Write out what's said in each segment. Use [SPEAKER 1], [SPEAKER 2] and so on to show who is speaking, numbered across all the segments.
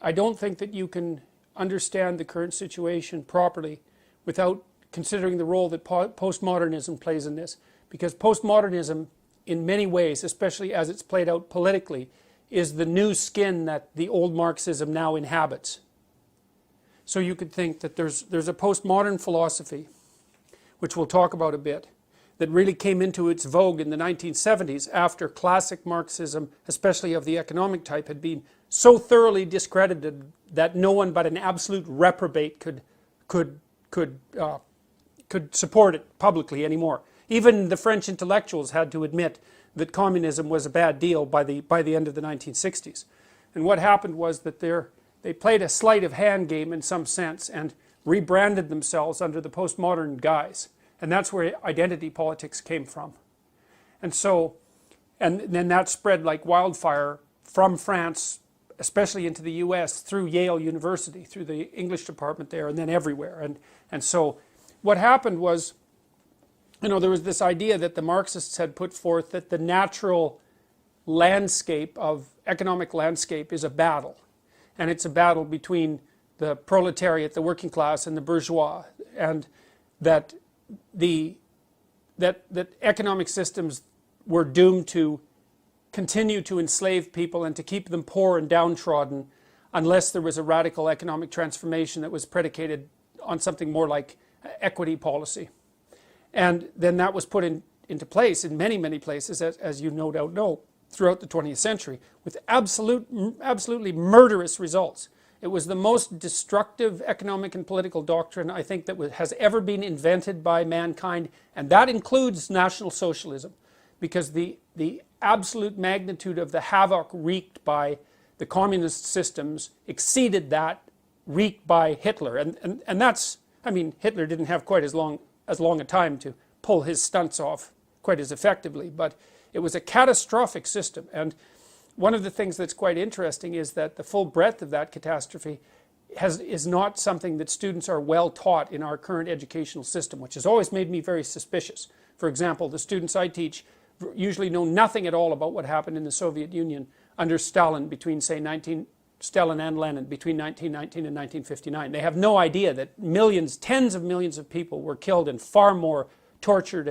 [SPEAKER 1] I don't think that you can understand the current situation properly without considering the role that postmodernism plays in this. Because postmodernism, in many ways, especially as it's played out politically, is the new skin that the old Marxism now inhabits. So you could think that there's a postmodern philosophy, which we'll talk about a bit, that really came into its vogue in the 1970s after classic Marxism, especially of the economic type, had been so thoroughly discredited that no one but an absolute reprobate could support it publicly anymore. Even the French intellectuals had to admit that communism was a bad deal by the end of the 1960s. And what happened was that they played a sleight of hand game in some sense and rebranded themselves under the postmodern guise. And that's where identity politics came from. And so, and then that spread like wildfire from France, especially into the US, through Yale University, through the English department there, and then everywhere. And so what happened was, you know, there was this idea that the Marxists had put forth that the natural landscape of economic landscape is a battle. And it's a battle between the proletariat, the working class, and the bourgeois. And that that economic systems were doomed to continue to enslave people and to keep them poor and downtrodden unless there was a radical economic transformation that was predicated on something more like equity policy. And then that was put into place in many, many places, as you no doubt know, throughout the 20th century, with absolutely murderous results. It was the most destructive economic and political doctrine, I think, that has ever been invented by mankind, and that includes National Socialism, because the absolute magnitude of the havoc wreaked by the communist systems exceeded that wreaked by Hitler. And that's, I mean, Hitler didn't have quite as long a time to pull his stunts off quite as effectively, but it was a catastrophic system. And one of the things that's quite interesting is that the full breadth of that catastrophe is not something that students are well taught in our current educational system, which has always made me very suspicious. For example, the students I teach usually know nothing at all about what happened in the Soviet Union under Stalin between, say, Stalin and Lenin between 1919 and 1959. They have no idea that millions, tens of millions of people were killed and far more tortured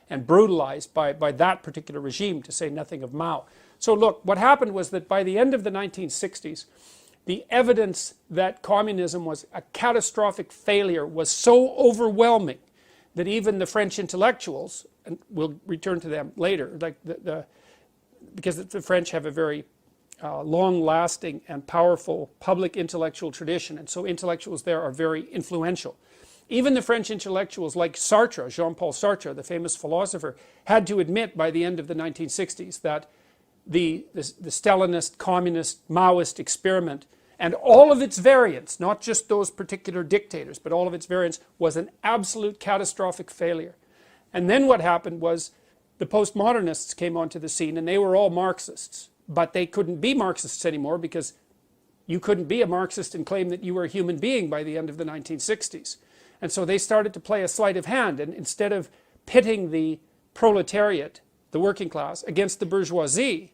[SPEAKER 1] and brutalized by that particular regime, to say nothing of Mao. So look, what happened was that by the end of the 1960s, the evidence that communism was a catastrophic failure was so overwhelming that even the French intellectuals, and we'll return to them later, like because the French have a very long-lasting and powerful public intellectual tradition, and so intellectuals there are very influential. Even the French intellectuals like Sartre, Jean-Paul Sartre, the famous philosopher, had to admit by the end of the 1960s that the Stalinist, communist, Maoist experiment and all of its variants, not just those particular dictators, but all of its variants, was an absolute catastrophic failure. And then what happened was the postmodernists came onto the scene, and they were all Marxists. But they couldn't be Marxists anymore because you couldn't be a Marxist and claim that you were a human being by the end of the 1960s. And so they started to play a sleight of hand, and instead of pitting the proletariat, the working class, against the bourgeoisie,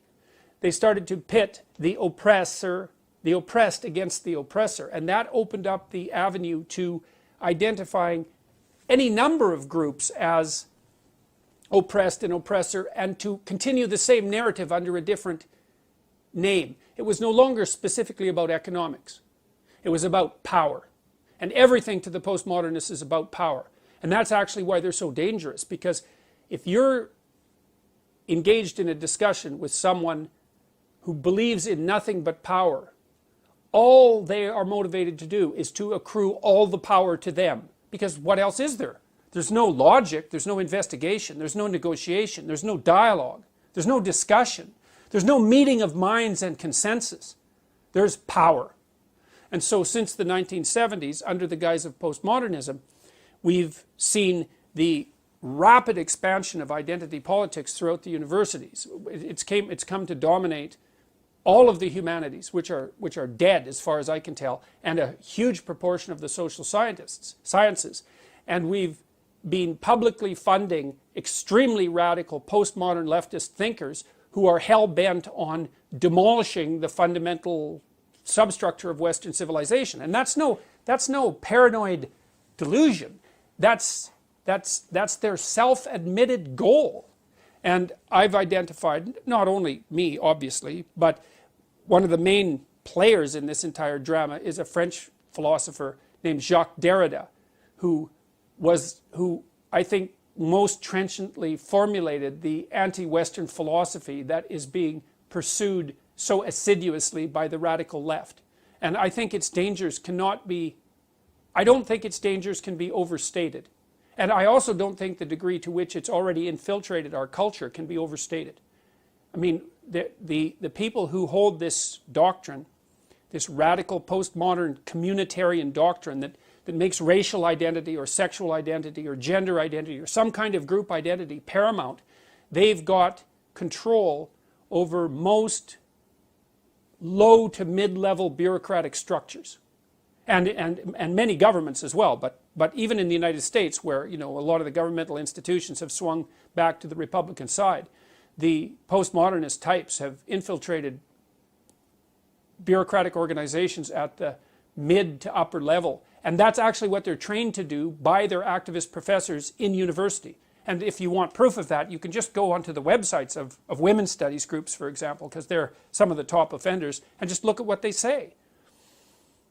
[SPEAKER 1] they started to pit the oppressed against the oppressor. And that opened up the avenue to identifying any number of groups as oppressed and oppressor, and to continue the same narrative under a different name. It was no longer specifically about economics. It was about power. And everything to the postmodernists is about power. And that's actually why they're so dangerous, because if you're engaged in a discussion with someone who believes in nothing but power, all they are motivated to do is to accrue all the power to them. Because what else is there? There's no logic, there's no investigation, there's no negotiation, there's no dialogue, there's no discussion, there's no meeting of minds and consensus. There's power. And so since the 1970s, under the guise of postmodernism, we've seen the rapid expansion of identity politics throughout the universities. It's come to dominate all of the humanities, which are dead as far as I can tell, and a huge proportion of the social sciences. And we've been publicly funding extremely radical postmodern leftist thinkers who are hell-bent on demolishing the fundamental substructure of Western civilization. And that's no paranoid delusion. That's their self-admitted goal. And I've identified, not only me obviously, but one of the main players in this entire drama is a French philosopher named Jacques Derrida, who I think most trenchantly formulated the anti-Western philosophy that is being pursued so assiduously by the radical left. And I think its dangers cannot be, I don't think its dangers can be overstated. And I also don't think the degree to which it's already infiltrated our culture can be overstated. I mean, the people who hold this doctrine, this radical postmodern communitarian doctrine that makes racial identity or sexual identity or gender identity or some kind of group identity paramount, they've got control over most low to mid-level bureaucratic structures. And many governments as well, but even in the United States, where a lot of the governmental institutions have swung back to the Republican side, the postmodernist types have infiltrated bureaucratic organizations at the mid to upper level. And that's actually what they're trained to do by their activist professors in university. And if you want proof of that, you can just go onto the websites of women's studies groups, for example, because they're some of the top offenders, and just look at what they say.